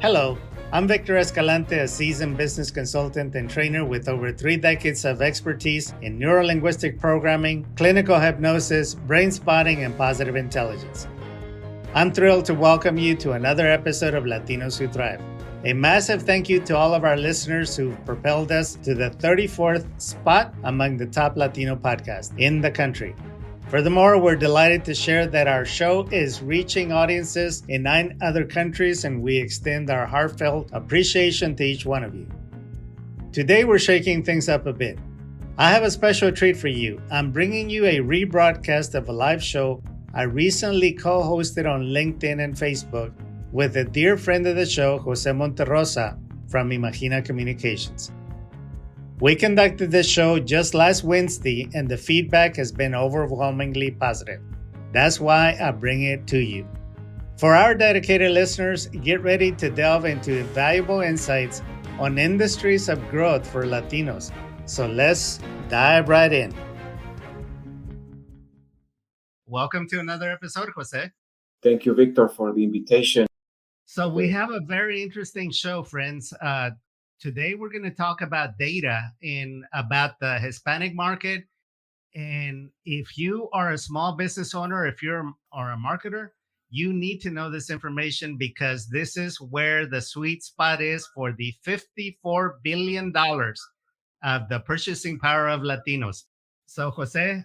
Hello, I'm Victor Escalante, a seasoned business consultant and trainer with over 3 decades of expertise in neurolinguistic programming, clinical hypnosis, brain spotting, and positive intelligence. I'm thrilled to welcome you to another episode of Latinos Who Thrive. A massive thank you to all of our listeners who've propelled us to the 34th spot among the top Latino podcasts in the country. Furthermore, we're delighted to share that our show is reaching audiences in 9 other countries, and we extend our heartfelt appreciation to each one of you. Today, we're shaking things up a bit. I have a special treat for you. I'm bringing you a rebroadcast of a live show I recently co-hosted on LinkedIn and Facebook with a dear friend of the show, Jose Monterrosa from Imagina Communications. We conducted this show just last Wednesday, and the feedback has been overwhelmingly positive. That's why I bring it to you. For our dedicated listeners, get ready to delve into valuable insights on industries of growth for Latinos. So let's dive right in. Welcome to another episode, Jose. Thank you, Victor, for the invitation. So we have a very interesting show, friends. Today, we're going to talk about data about the Hispanic market. And if you are a small business owner, if you're or a marketer, you need to know this information because this is where the sweet spot is for the $54 billion of the purchasing power of Latinos. So, Jose,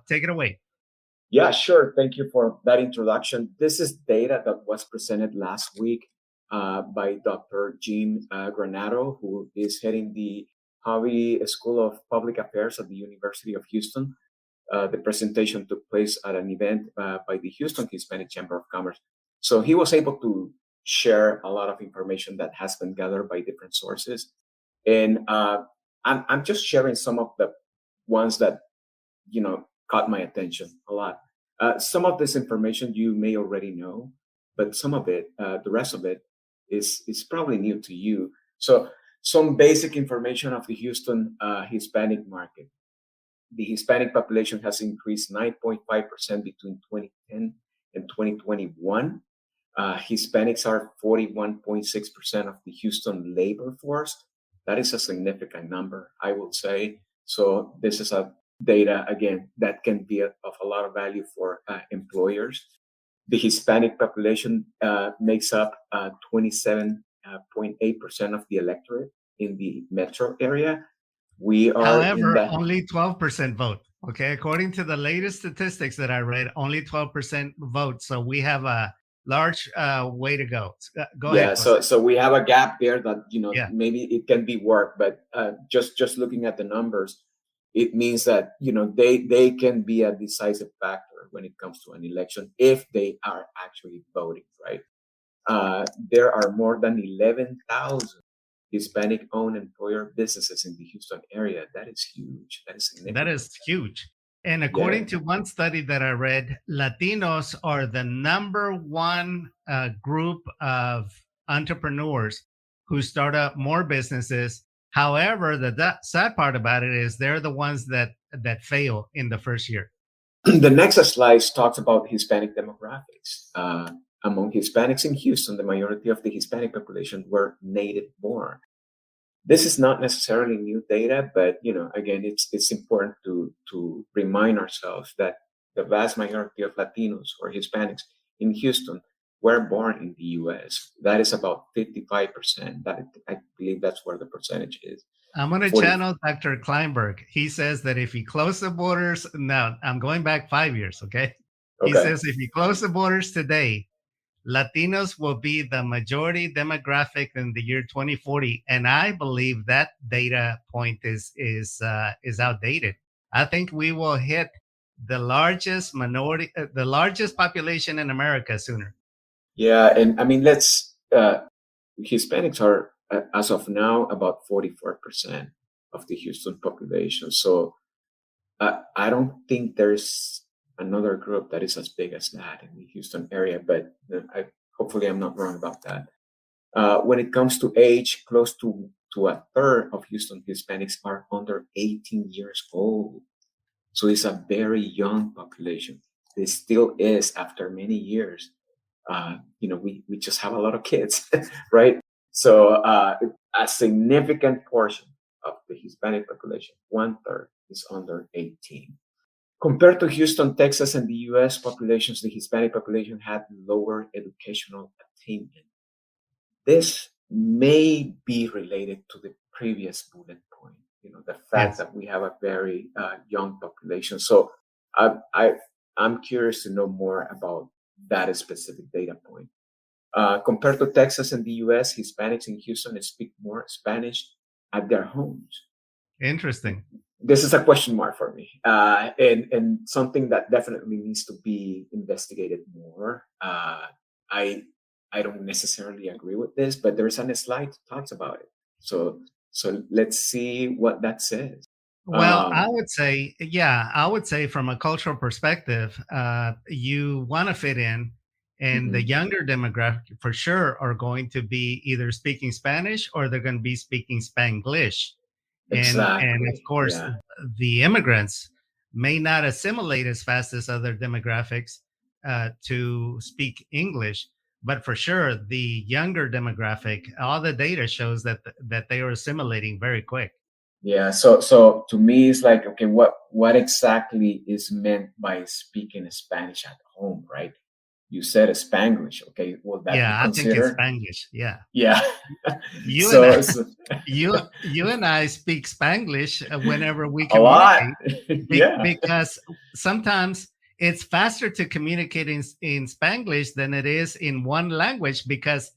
take it away. Yeah, sure. Thank you for that introduction. This is data that was presented last week by Dr. Jim Granado, who is heading the Hobby School of Public Affairs at the University of Houston. The presentation took place at an event by the Houston Hispanic Chamber of Commerce. So he was able to share a lot of information that has been gathered by different sources. And I'm just sharing some of the ones that, caught my attention a lot. Some of this information you may already know, but some of it, the rest of it, is probably new to you. So some basic information of the Houston Hispanic market. The Hispanic population has increased 9.5% between 2010 and 2021. Hispanics are 41.6% of the Houston labor force. That is a significant number, I would say. So this is a data, again, that can be of a lot of value for employers. The Hispanic population makes up 27.8% of the electorate in the metro area. We are However, only 12% vote. Okay, according to the latest statistics that I read, only 12% vote. So we have a large way to go. Go ahead. So we have a gap there that maybe it can be worked, but just looking at the numbers, it means that they can be a decisive factor when it comes to an election if they are actually voting, right? There are more than 11,000 Hispanic-owned employer businesses in the Houston area. That is huge. That is significant. That is huge. And according to one study that I read, Latinos are the number one group of entrepreneurs who start up more businesses. However, the sad part about it is they're the ones that fail in the first year. The next slide talks about Hispanic demographics. Among Hispanics in Houston, the majority of the Hispanic population were native born. This is not necessarily new data, but again, it's important to remind ourselves that the vast majority of Latinos or Hispanics in Houston were born in the U.S. That is about 55%. That I believe that's where the percentage is. I'm going to channel Dr. Kleinberg. He says that if he closed the borders, now I'm going back 5 years, okay? He says if you close the borders today, Latinos will be the majority demographic in the year 2040, and I believe that data point is outdated. I think we will hit the largest minority, the largest population in America sooner. Yeah, and I mean, Hispanics are as of now about 44% of the Houston population. So I don't think there's another group that is as big as that in the Houston area, but hopefully I'm not wrong about that. When it comes to age, close to a third of Houston Hispanics are under 18 years old. So it's a very young population. It still is after many years. we just have a lot of kids, right? So a significant portion of the Hispanic population, one third, is under 18. Compared to Houston, Texas, and the US populations, the Hispanic population had lower educational attainment. This may be related to the previous bullet point, the fact Yes. that we have a very young population. So I, I'm curious to know more about that specific data point. Compared to Texas and the US, Hispanics in Houston speak more Spanish at their homes. Interesting. This is a question mark for me, and something that definitely needs to be investigated more. I I don't necessarily agree with this, but there's a slide that talks about it. So let's see what that says. Well, I Um, would say, yeah, I would say from a cultural perspective, you want to fit in, and the mhm. younger demographic for sure are going to be either speaking Spanish or they're going to be speaking Spanglish. And of Exactly. course, Yeah. the immigrants may not assimilate as fast as other demographics to speak English, but for sure, the younger demographic, all the data shows that they are assimilating very quick. Yeah. So to me, it's like, okay, what exactly is meant by speaking Spanish at home, right? You said Spanglish. Okay. Will that be Yeah, I think it's considered? Spanglish. Yeah. Yeah. You and I, so you and I speak Spanglish whenever we a lot. communicate, Yeah. because sometimes it's faster to communicate in Spanglish than it is in one language, because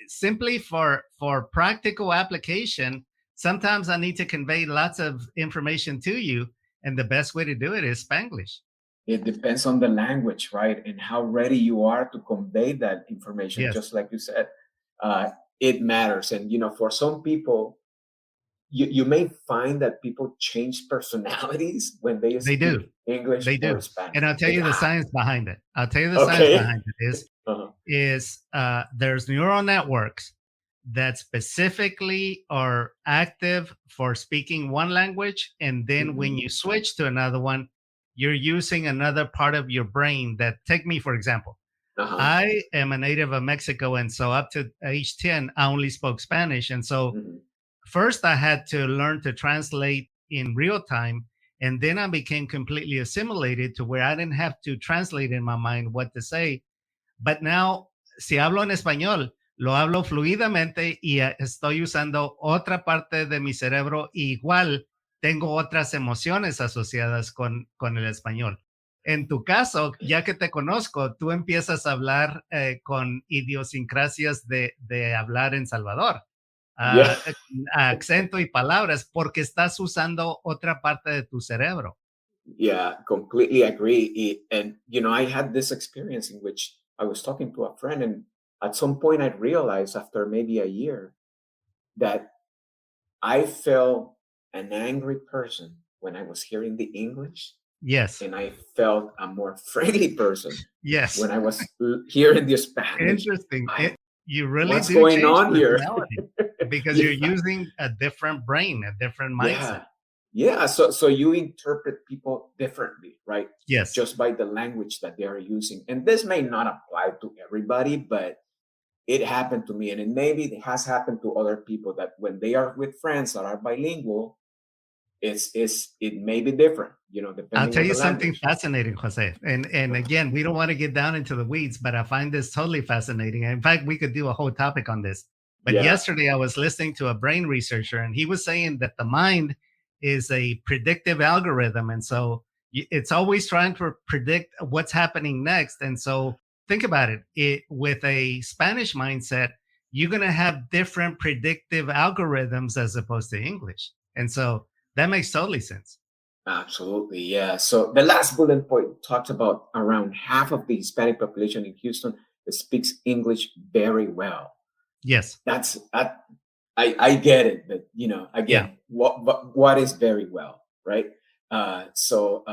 simply for practical application, sometimes I need to convey lots of information to you, and the best way to do it is Spanglish. It depends on the language, right? And how ready you are to convey that information. Yes, Just like you said, uh, it matters. And, for some people, you may find that people change personalities when they they speak do. English They or do. Spanish. And I'll tell It you the happens. science behind it. I'll tell you the science Okay. behind it Uh-huh. is there's neural networks that specifically are active for speaking one language, and then when Hmm. you switch to another one, you're using another part of your brain. That, take me for example, Uh-huh. I am a native of Mexico, and so up to age 10 I only spoke Spanish, and so Hmm. first I had to learn to translate in real time, and then I became completely assimilated to where I didn't have to translate in my mind what to say. But now, si hablo en español, lo hablo fluidamente y estoy usando otra parte de mi cerebro. Igual tengo otras emociones asociadas con el español. En tu caso, ya que te conozco, tú empiezas a hablar con idiosincrasias de hablar en Salvador, Yeah. ah, acento y palabras, porque estás usando otra parte de tu cerebro. Yeah, completely agree. And I had this experience in which I was talking to a friend, and at some point I realized after maybe a year that I felt an angry person when I was hearing the English, Yes, and I felt a more friendly person yes. when I was hearing the Spanish. Interesting. I You really What's do going change on here? personality because you're Yeah, using a different brain, a different mindset. yeah, yeah. So you interpret people differently, right? Yes. Just by the language that they are using, and this may not apply to everybody, but it happened to me, and maybe it has happened to other people that when they are with friends that are bilingual, it may be different, I'll depending tell on you the something language. fascinating, Jose. And again, we don't want to get down into the weeds, but I find this totally fascinating. In fact, we could do a whole topic on this. But Yeah. yesterday I was listening to a brain researcher, and he was saying that the mind is a predictive algorithm. And so it's always trying to predict what's happening next. And so think about it with a Spanish mindset, you're going to have different predictive algorithms as opposed to English. And so that makes totally sense. Absolutely, yeah. So the last bullet point talks about around half of the Hispanic population in Houston that speaks English very well. Yes. That's I get it, but Yeah. again, what is very well, right? So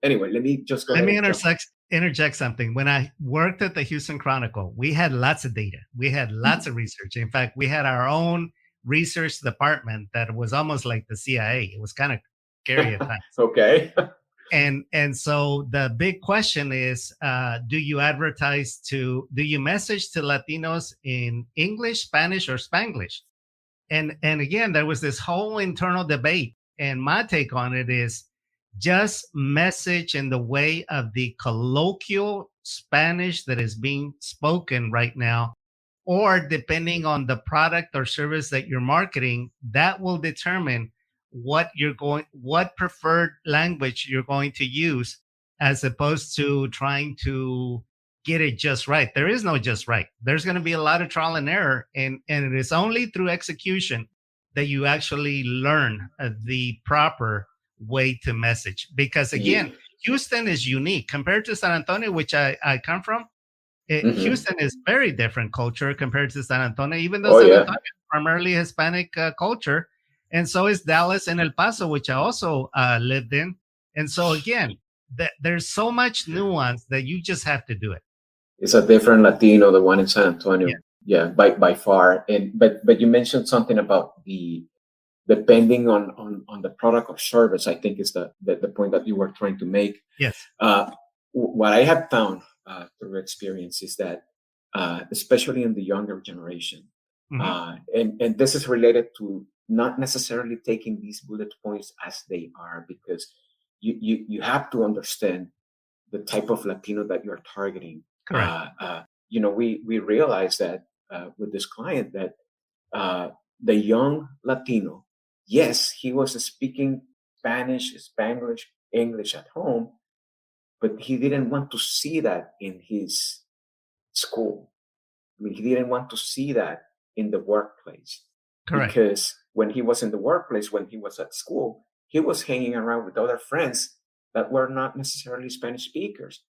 anyway, let me just go Let ahead me and jump. interject something. When I worked at the Houston Chronicle, we had lots of data. We had lots of research. In fact, we had our own research department that was almost like the CIA. It was kind of scary at times. Okay. And so the big question is, do you message to Latinos in English, Spanish, or Spanglish? And again, there was this whole internal debate, and my take on it is just message in the way of the colloquial Spanish that is being spoken right now, or depending on the product or service that you're marketing, that will determine what preferred language you're going to use, as opposed to trying to get it just right. There is no just right. There's going to be a lot of trial and error, and it is only through execution that you actually learn the proper way to message. Because Yeah. again, Houston is unique compared to San Antonio, which I come from. Hmm. Houston is very different culture compared to San Antonio, even though Oh San yeah. Antonio is primarily Hispanic culture, and so is Dallas and El Paso, which I also lived in. And so again, there's so much nuance that you just have to do it. It's a different Latino, the one in San Yeah. Antonio. Yeah, by far. And but you mentioned something about the depending on the product or service. I think is the point that you were trying to make. Yes. What I have found through experience is that, especially in the younger generation, Hmm. and this is related to not necessarily taking these bullet points as they are, because you have to understand the type of Latino that you're targeting. Correct. We realized that with this client that the young Latino, yes, he was speaking Spanish, Spanglish, English at home, but he didn't want to see that in his school. I mean, he didn't want to see that in the workplace, Correct. because when he was in the workplace, when he was at school, he was hanging around with other friends that were not necessarily Spanish speakers.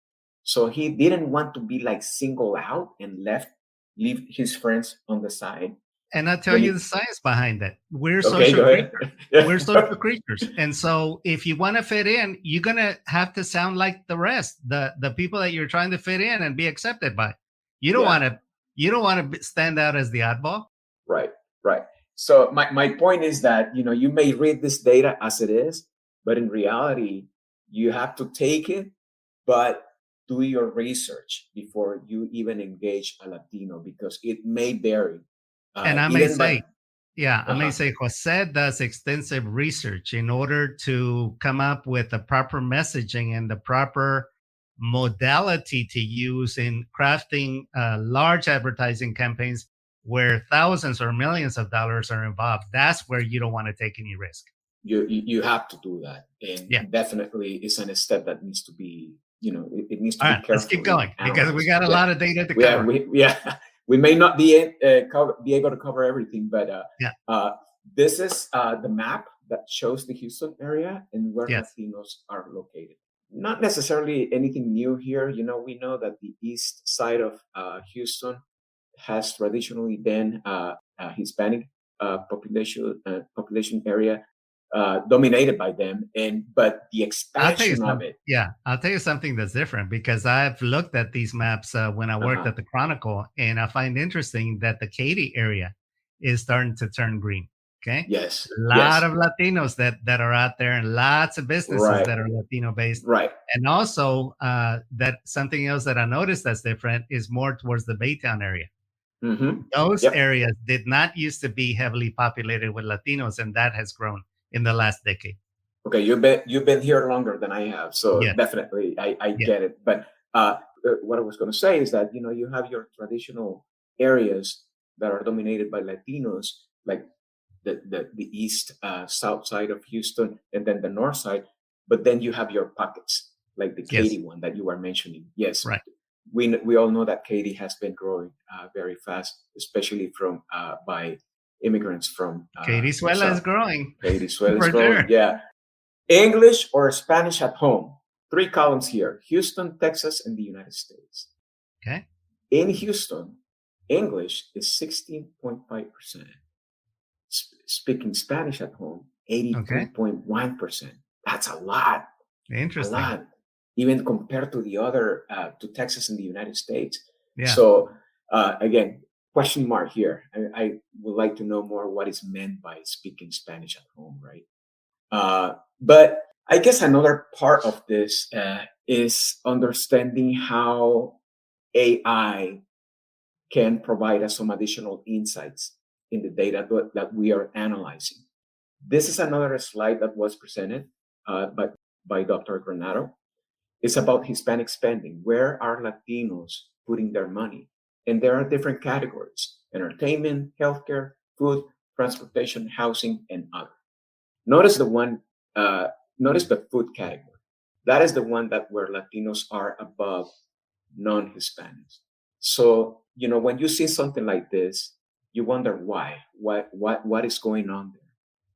So he didn't want to be like singled out and leave his friends on the side. And I'll tell When you the he, science behind that. We're okay, social go ahead. creatures. We're social Yeah. creatures. And so if you want to fit in, you're going to have to sound like the rest, the people that you're trying to fit in and be accepted by. You don't Yeah. want to you don't want to stand out as the oddball. Right, right. So my point is that you may read this data as it is, but in reality, you have to take it, but do your research before you even engage a Latino, because it may vary. And I may Even by say, yeah, I may uh-huh. say Jose does extensive research in order to come up with the proper messaging and the proper modality to use in crafting large advertising campaigns where thousands or millions of dollars are involved. That's where you don't want to take any risk. You have to do that, Yeah. and definitely it's a step that needs to be it needs to All be right, let's keep carefully going because we analyzed. got a Yeah, lot of data to yeah, cover. we may not be able to cover everything, but Yeah. this is the map that shows the Houston area and where Yes. Latinos are located. Not necessarily anything new here. We know that the east side of Houston has traditionally been a Hispanic population area, dominated by them, but the I'll tell you expansion of something. it. Yeah, I'll tell you something that's different because I've looked at these maps when I worked Uh-huh. at the Chronicle, and I find interesting that the Katy area is starting to turn green. Okay, Yes, a lot yes, of Latinos that are out there, and lots of businesses right, that are Latino based. right. And also, that something else that I noticed that's different is more towards the Baytown area. Hmm. Those Yep. areas did not used to be heavily populated with Latinos, and that has grown in the last decade. Okay, you've been here longer than I have, so Yes, definitely I yes, get it. But what I was going to say is that you have your traditional areas that are dominated by Latinos, like the east south side of Houston, and then the north side. But then you have your pockets, like the yes, Katy one that you were mentioning. Yes, right. we all know that Katy has been growing very fast, especially from by immigrants from Katy the Suela is south. growing Katy swell is for growing. sure. Yeah. English or Spanish at home. Three columns here: Houston, Texas, and the United States. Okay. In Houston, English is 16.5%. Speaking Spanish at home, Okay. 83.1%. That's a lot, a Interesting. lot, even compared to the other, to Texas and the United States. Yeah. So, again, question mark here. I would like to know more what is meant by speaking Spanish at home, right? But I guess another part of this is understanding how AI can provide us some additional insights in the data that we are analyzing. This is another slide that was presented by Dr. Granado. It's about Hispanic spending. Where are Latinos putting their money? And there are different categories: entertainment, healthcare, food, transportation, housing, and other. Notice the one, notice the food category. That is the one that where Latinos are above non-Hispanics. So, when you see something like this, you wonder why. What is going on there?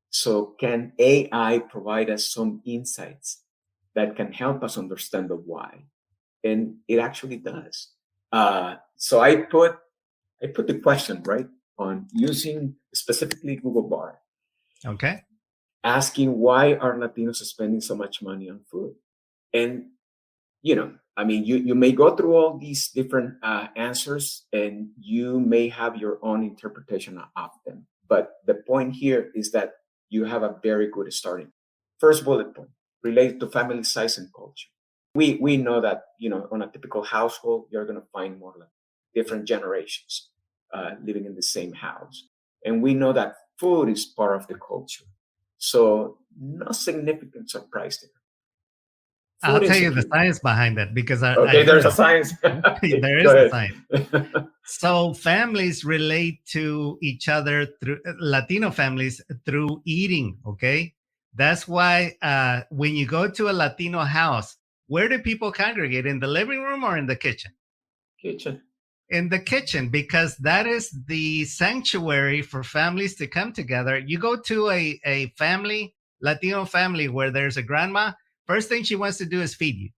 So, can AI provide us some insights that can help us understand the why? And it actually does. So I put the question right on using specifically Google Bar, Okay. asking why are Latinos spending so much money on food? And you may go through all these different answers, and you may have your own interpretation of them. But the point here is that you have a very good starting. First bullet point related to family size and culture. We know that on a typical household, you're going to find more like different generations living in the same house, and we know that food is part of the culture. So no significant surprise there. I'll Food tell you the insecurity. science behind that because I Okay, heard there's a of science. it. There Go is a science. ahead. So families relate to each other through Latino families through eating. Okay. That's why when you go to a Latino house, where do people congregate? In the living room or in the kitchen? Kitchen. In the kitchen, because that is the sanctuary for families to come together. You go to a family, Latino family, where there's a grandma, first thing she wants to do is feed you,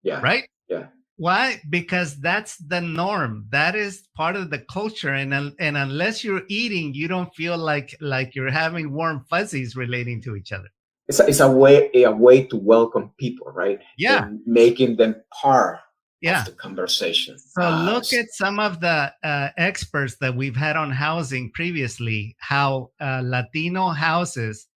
Yeah. right? Yeah. Why? Because that's the norm. That is part of the culture, and unless you're eating, you don't feel like you're having warm fuzzies relating to each other. It's a way to welcome people, right? Yeah, And making them part of yeah. the conversation. So look at some of the experts that we've had on housing previously, how Latino houses,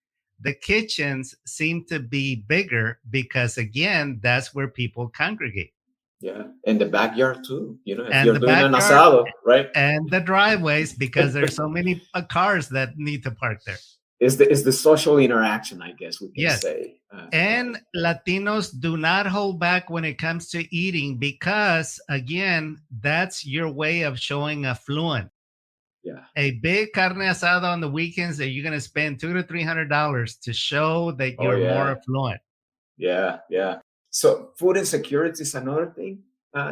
the kitchens seem to be bigger because, again, that's where people congregate. Yeah, in the backyard too. If And you're the doing an backyard asado, right? and the driveways because there's so many cars that need to park there. Is the social interaction, I guess we can Yes. say. Right. And Latinos do not hold back when it comes to eating because, again, that's your way of showing affluent. Yeah. A big carne asada on the weekends that you're going to spend $200 to $300 to show that Oh you're more yeah. affluent. Yeah. Yeah. So food insecurity is another thing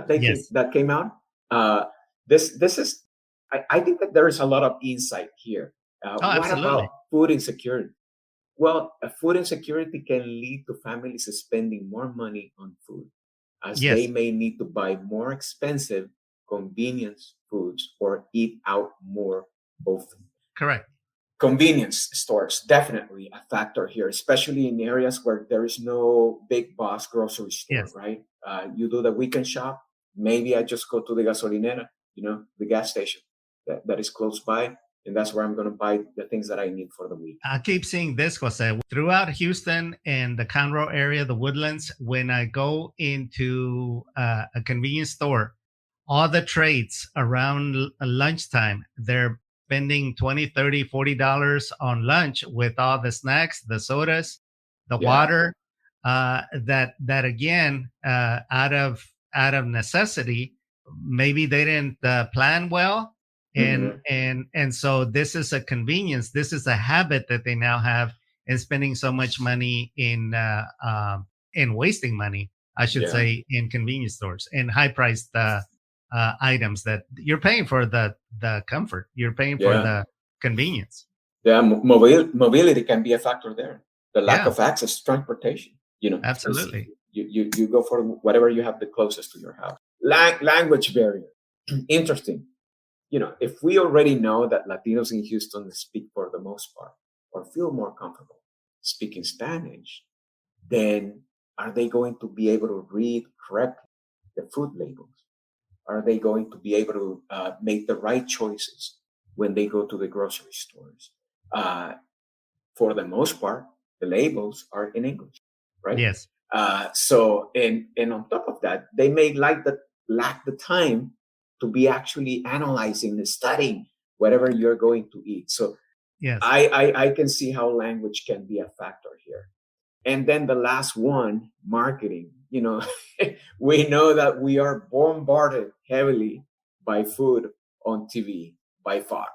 Yes. that came out. Uh, this is. I think that there is a lot of insight here. Oh, What about absolutely. food insecurity? Well, food insecurity can lead to families spending more money on food, as they Yes, may need to buy more expensive convenience foods or eat out more often. correct. Convenience stores definitely a factor here, especially in areas where there is no big box grocery store, Yes. right? You do the weekend shop. Maybe I just go to the gasolinera, the gas station that is close by, and that's where I'm going to buy the things that I need for the week. I keep seeing this, Jose. Throughout Houston and the Conroe area, the Woodlands, when I go into a convenience store, all the trades around lunchtime, they're spending 20, 30, $40 on lunch with all the snacks, the sodas, the Yeah. water, that again, out of necessity, maybe they didn't plan well, and Hmm. so this is a convenience. This is a habit that they now have in spending so much money in wasting money, I should Yeah. say, in convenience stores and high priced items that you're paying for the comfort. You're paying for Yeah. the convenience. Yeah. Mobility can be a factor there. The lack Yeah, of access to transportation, because absolutely. you go for whatever you have the closest to your house. Language barrier. Interesting. If we already know that Latinos in Houston speak for the most part or feel more comfortable speaking Spanish, then are they going to be able to read correctly the food labels? Are they going to be able to make the right choices when they go to the grocery stores? Uh, for the most part, the labels are in English, right? Yes. And on top of that, they may lack the time to be actually analyzing and studying whatever you're going to eat. So Yes. I can see how language can be a factor here. And then the last one, marketing. We know that we are bombarded heavily by food on TV by far.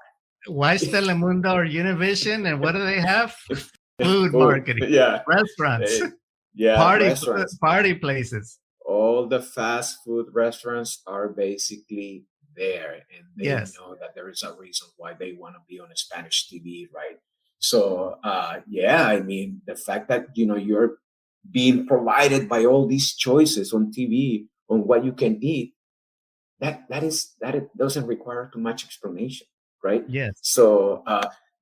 Watch Telemundo or Univision, and what do they have? Food Food, marketing, yeah. restaurants, Eh, yeah, party restaurants. party places. All the fast food restaurants are basically there, and they Yes. know that there is a reason why they want to be on a Spanish TV, right? So yeah, I mean, the fact that you're being provided by all these choices on TV on what you can eat, that it doesn't require too much explanation, right? Yes. So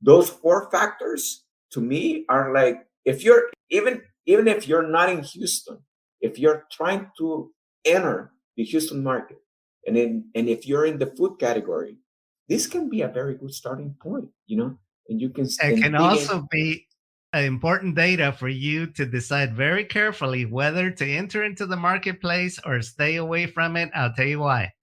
those four factors to me are like, if you're even if you're not in Houston, if you're trying to enter the Houston market, and if you're in the food category, this can be a very good starting point, and you can It and can dig in. also be important data for you to decide very carefully whether to enter into the marketplace or stay away from it. I'll tell you why.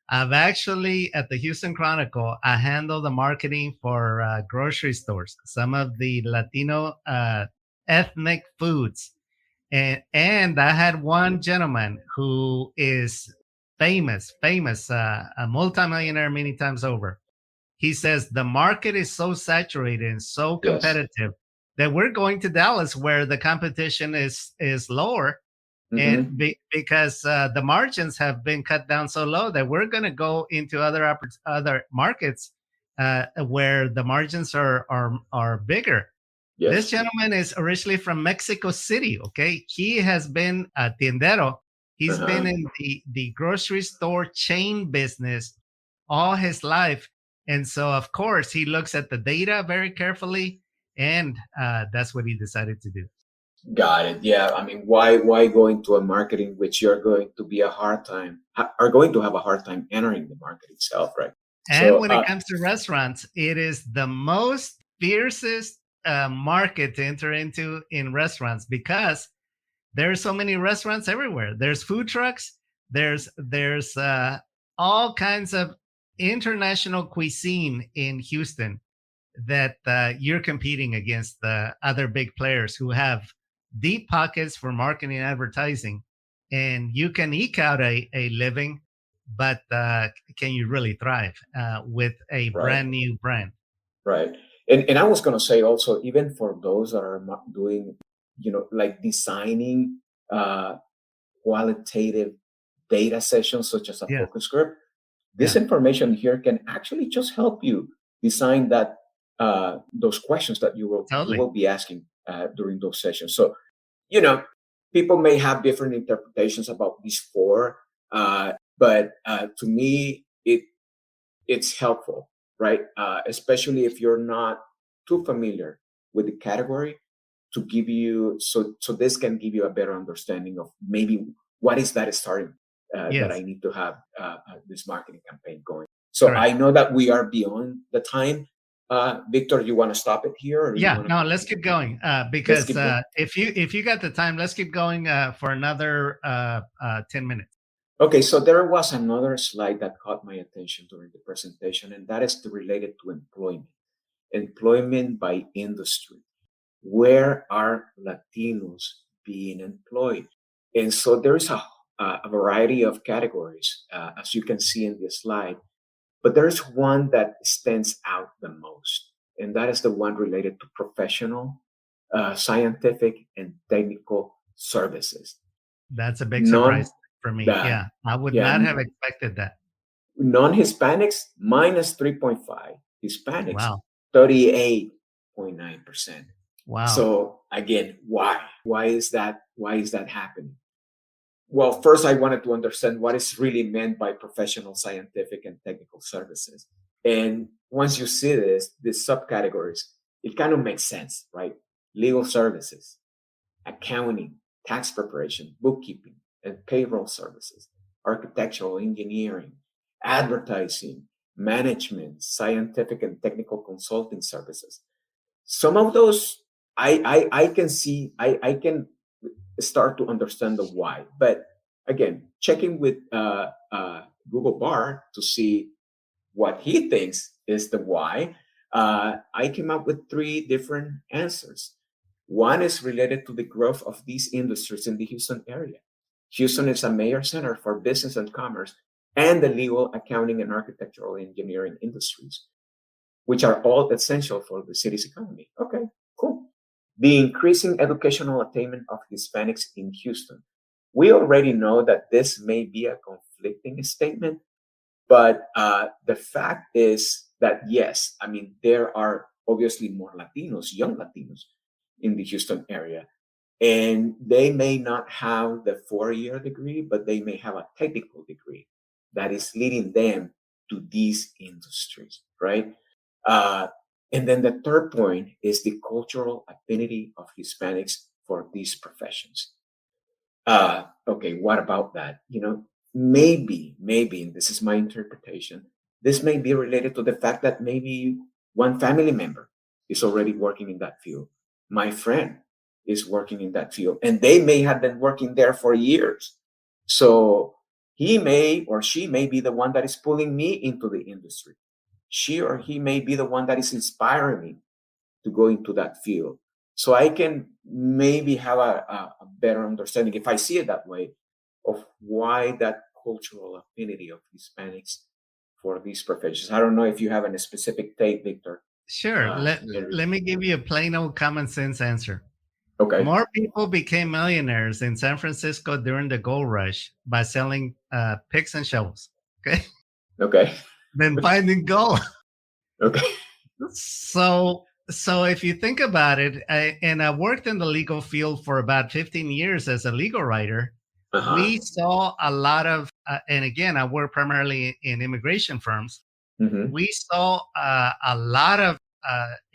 I've actually, at the Houston Chronicle, I handle the marketing for grocery stores, some of the Latino ethnic foods. And I had one gentleman who is famous, a multimillionaire many times over. He says the market is so saturated and so Yes. competitive that we're going to Dallas where the competition is lower, and Mm-hmm. because the margins have been cut down so low that we're going to go into other markets where the margins are bigger. This Yes. gentleman is originally from Mexico City. Okay, he has been a tiendero. He's been Uh-huh. in the grocery store chain business all his life, and so of course he looks at the data very carefully, and that's what he decided to do. Got it. Yeah. I mean, why go into a marketing which you're going to be are going to have a hard time entering the market itself, right? And So when it comes to restaurants, it is the most fiercest market to enter into in restaurants because there are so many restaurants everywhere. There's food trucks. There's all kinds of international cuisine in Houston that you're competing against the other big players who have deep pockets for marketing and advertising, and you can eke out a living, but can you really thrive with a right, brand new brand? right. And I was going to say also, even for those that are not doing, like designing uh, qualitative data sessions such as a Yeah, focus group, this yeah, information here can actually just help you design those questions that you totally. will be asking during those sessions. So you know, people may have different interpretations about these four, but to me, it's helpful, right? Especially if you're not too familiar with the category, to give you so this can give you a better understanding of maybe what is that starting that I Yes, need to have this marketing campaign going. So correct. I know that we are beyond the time. Victor, you want to stop it here, or you Yeah, want to no, let's continue? keep going Let's because keep going. if you got the time, let's keep going for another 10 minutes. Okay, so there was another slide that caught my attention during the presentation, and that is related to employment. Employment by industry. Where are Latinos being employed? And so there is a variety of categories, as you can see in this slide, but there's one that stands out the most, and that is the one related to professional, scientific, and technical services. That's a big surprise Non for me. that Yeah, I would yeah, not have expected that. non-Hispanics minus 3.5, Hispanics Wow, 38.9%. wow. So again, why? Why is that happening? Well, first I wanted to understand what is really meant by professional, scientific, and technical services. And once you see these subcategories, it kind of makes sense, right? Legal services, accounting, tax preparation, bookkeeping, and payroll services, architectural engineering, advertising, management, scientific and technical consulting services. Some of those I can see, I can start to understand the why. But again, checking with Google Bar to see what he thinks is the why, I came up with three different answers. One is related to the growth of these industries in the Houston area. Houston is a major center for business and commerce and the legal, accounting, and architectural engineering industries, which are all essential for the city's economy. Okay, cool. The increasing educational attainment of Hispanics in Houston. We already know that this may be a conflicting statement, but the fact is that, yes, I mean, there are obviously more Latinos, young Latinos in the Houston area. And they may not have the 4-year degree, but they may have a technical degree that is leading them to these industries, right? Uh, and then the third point is the cultural affinity of Hispanics for these professions. Okay, what about that? Maybe, and this is my interpretation, this may be related to the fact that maybe one family member is already working in that field. My friend is working in that field, and they may have been working there for years. So he may or she may be the one that is pulling me into the industry. She or he may be the one that is inspiring me to go into that field. So I can maybe have a better understanding, if I see it that way, of why that cultural affinity of Hispanics for these professions. I don't know if you have a specific take, Victor. Sure. Let me give you a plain old common sense answer. Okay. More people became millionaires in San Francisco during the gold rush by selling picks and shovels, okay, Okay. than finding gold. Okay. So if you think about it, I worked in the legal field for about 15 years as a legal writer. Uh-huh. We saw a lot of, and again, I work primarily in immigration firms. Mm-hmm. We saw a lot of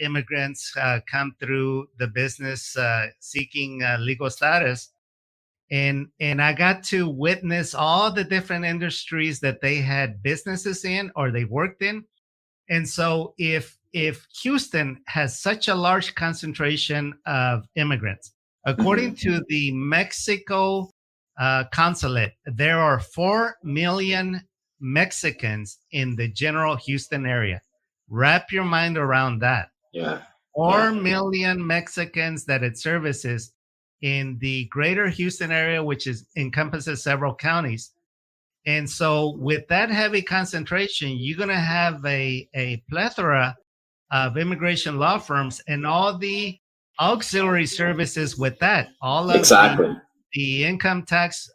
immigrants come through the business seeking legal status, and I got to witness all the different industries that they had businesses in or they worked in. And so if Houston has such a large concentration of immigrants, according Mm-hmm. to the Mexico consulate, there are 4 million Mexicans in the general Houston area. Wrap your mind around that. Yeah. 4 Yeah. million Mexicans that it services in the greater Houston area, which is encompasses several counties. And so, with that heavy concentration, you're going to have a plethora of immigration law firms and all the auxiliary services with that. All of Exactly. the income tax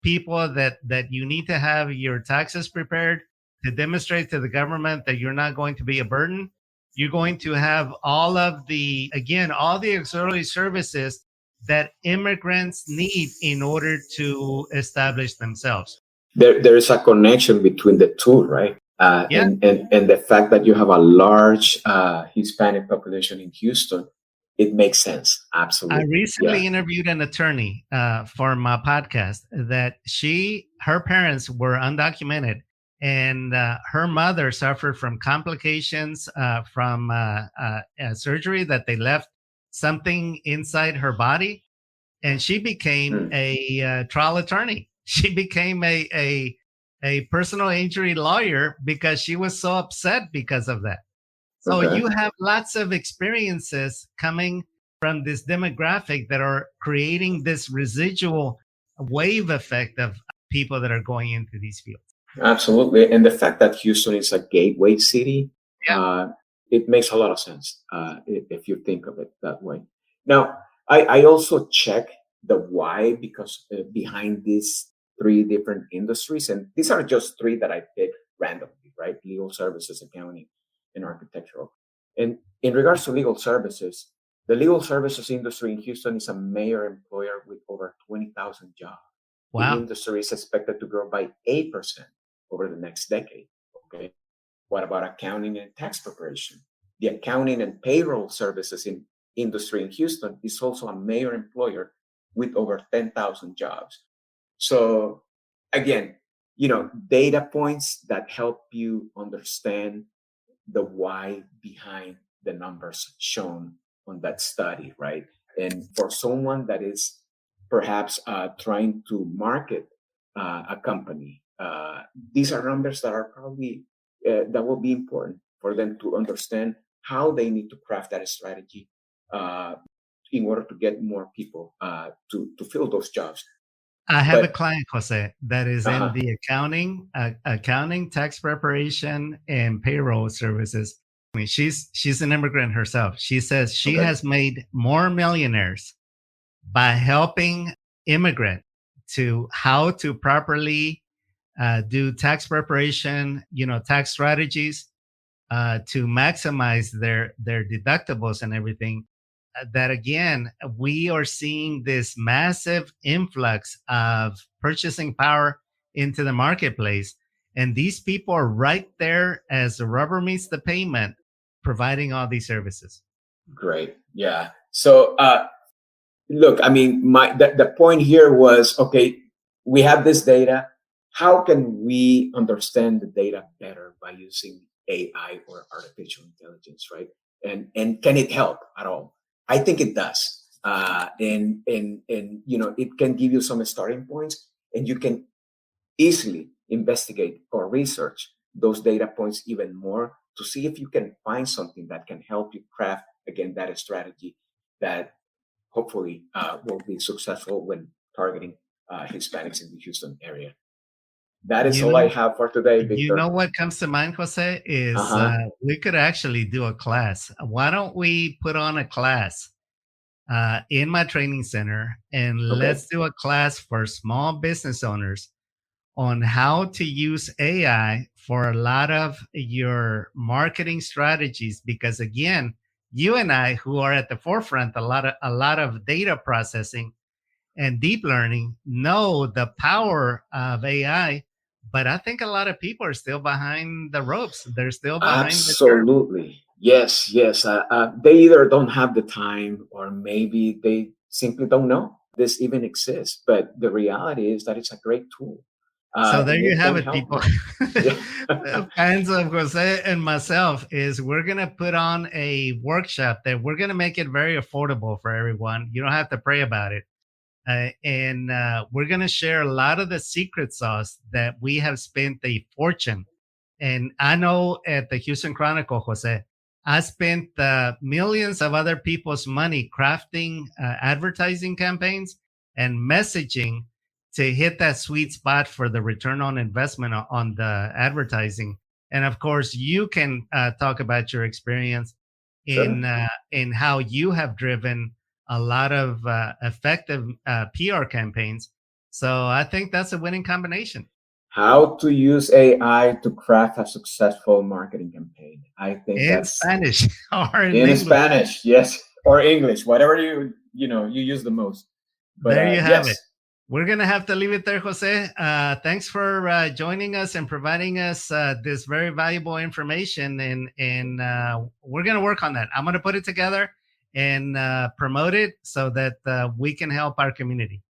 people that you need to have your taxes prepared to demonstrate to the government that you're not going to be a burden. You're going to have all of the, again, all the auxiliary services that immigrants need in order to establish themselves. There is a connection between the two, right? Yeah. And the fact that you have a large Hispanic population in Houston, it makes sense. I Absolutely. Yeah. recently interviewed an attorney for my podcast that her parents were undocumented, and her mother suffered from complications from surgery that they left something inside her body, and she became Mm. a trial attorney. She became a personal injury lawyer because she was so upset because of that. So Okay. you have lots of experiences coming from this demographic that are creating this residual wave effect of people that are going into these fields. Absolutely. And the fact that Houston is a gateway city, Yeah. uh, it makes a lot of sense if you think of it that way. Now, I also check the why because behind these three different industries, and these are just three that I picked randomly, right? Legal services, accounting, and architectural. And in regards to legal services, the legal services industry in Houston is a major employer with over 20,000 jobs. The Wow. industry is expected to grow by 8% over the next decade. Okay. What about accounting and tax preparation? The accounting and payroll services in industry in Houston is also a major employer with over 10,000 jobs. So again, data points that help you understand the why behind the numbers shown on that study, right? And for someone that is perhaps trying to market a company. These are numbers that are probably that will be important for them to understand how they need to craft that strategy in order to get more people to fill those jobs. I have a But client, Jose, that is in uh-huh, the accounting, tax preparation, and payroll services. I mean, she's an immigrant herself. She says she okay, has made more millionaires by helping immigrant to how to properly do tax preparation, tax strategies to maximize their deductibles and everything. That again, we are seeing this massive influx of purchasing power into the marketplace, and these people are right there as the rubber meets the pavement, providing all these services. great, yeah. So look, I mean, the point here was, okay, we have this data. How can we understand the data better by using AI or artificial intelligence, right? And can it help at all? I think it does. And it can give you some starting points, and you can easily investigate or research those data points even more to see if you can find something that can help you craft again that strategy that hopefully will be successful when targeting Hispanics in the Houston area. That is You all I know, have for today, you know Victor. what comes to mind, Jose, Uh is huh. we could actually do a class. Why don't we put on a class in my training center, and Okay. let's do a class for small business owners on how to use AI for a lot of your marketing strategies. Because again, you and I, who are at the forefront, a lot of data processing and deep learning, know the power of AI. But I think a lot of people are still behind the ropes. They're still behind the curve. Absolutely. Yes, yes. They either don't have the time or maybe they simply don't know this even exists. But the reality is that it's a great tool So there and you it have can it, help people. you. Yeah. Fans of Jose and myself is we're gonna put on a workshop that we're gonna make it very affordable for everyone. You don't have to pray about it, and we're gonna share a lot of the secret sauce that we have spent a fortune. And I know at the Houston Chronicle, Jose, I spent millions of other people's money crafting advertising campaigns and messaging to hit that sweet spot for the return on investment on the advertising. And of course, you can talk about your experience Sure. in how you have driven a lot of effective PR campaigns. So I think that's a winning combination. How to use AI to craft a successful marketing campaign. I think In that's Spanish or in in English. Spanish, yes, or English, whatever you use the most. But There you have yes, it. We're going to have to leave it there, Jose. Thanks for joining us and providing us this very valuable information. And we're going to work on that. I'm going to put it together and promote it so that we can help our community.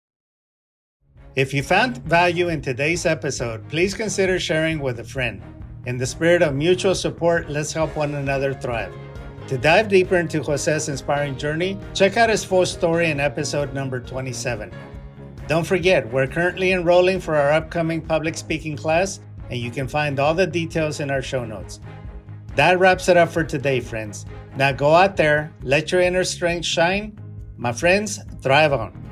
If you found value in today's episode, please consider sharing with a friend. In the spirit of mutual support, let's help one another thrive. To dive deeper into Jose's inspiring journey, check out his full story in episode number 27. Don't forget, we're currently enrolling for our upcoming public speaking class, and you can find all the details in our show notes. That wraps it up for today, friends. Now go out there, let your inner strength shine. My friends, thrive on.